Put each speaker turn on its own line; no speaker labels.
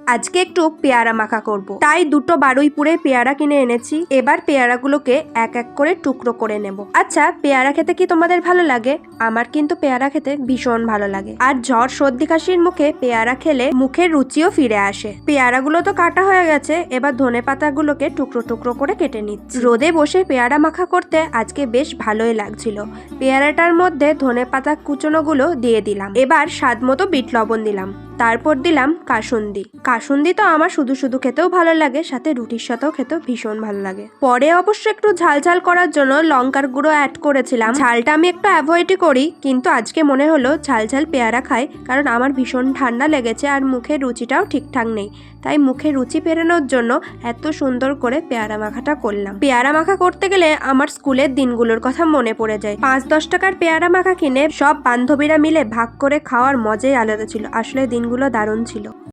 আজকে একটু পেয়ারা মাখা করব। তাই দুটো বারুইপুরে পেয়ারা কিনে এনেছি। এবার পেয়ারাগুলোকে এক এক করে টুকরো করে নেব। আচ্ছা, পেয়ারা খেতে কি তোমাদের ভালো লাগে? আমার কিন্তু পেয়ারা খেতে ভীষণ ভালো লাগে। আর জ্বর সর্দি কাশির মুখে পেয়ারা খেলে মুখের রুচিও ফিরে আসে। পেয়ারাগুলো তো কাটা হয়ে গেছে, এবার ধনেপাতাগুলোকে টুকরো টুকরো করে কেটে নিচ্ছি। রোদে বসে পেয়ারা মাখা করতে আজকে বেশ ভালোই লাগছিল। পেয়ারাটার মধ্যে ধনেপাতা কুচনোগুলো দিয়ে দিলাম। এবার স্বাদ মতো বিট লবণ দিলাম। তারপর দিলাম কাসুন্দি। কাসুন্দি তো আমার শুধু শুধু খেতেও ভালো লাগে, সাথে রুটির সাথেও খেতেও ভীষণ ভালো লাগে। পরে অবশ্য একটু ঝাল ঝাল করার জন্য লঙ্কার গুঁড়ো অ্যাড করেছিলাম। ঝালটা আমি একটু অ্যাভয়েডই করি, কিন্তু আজকে মনে হলো ঝাল ঝাল পেয়ারা খাই, কারণ আমার ভীষণ ঠান্ডা লেগেছে আর মুখের রুচিটাও ঠিকঠাক নেই। তাই মুখে রুচি ফেরানোর জন্য এত সুন্দর করে পেয়ারা মাখাটা করলাম। পেয়ারা মাখা করতে গেলে আমার স্কুলের দিনগুলোর কথা মনে পড়ে যায়। 5-10 টাকার পেয়ারা মাখা কিনে সব বান্ধবীরা মিলে ভাগ করে খাওয়ার মজাই আলাদা ছিল। আসলে দিনগুলো দারুণ ছিল।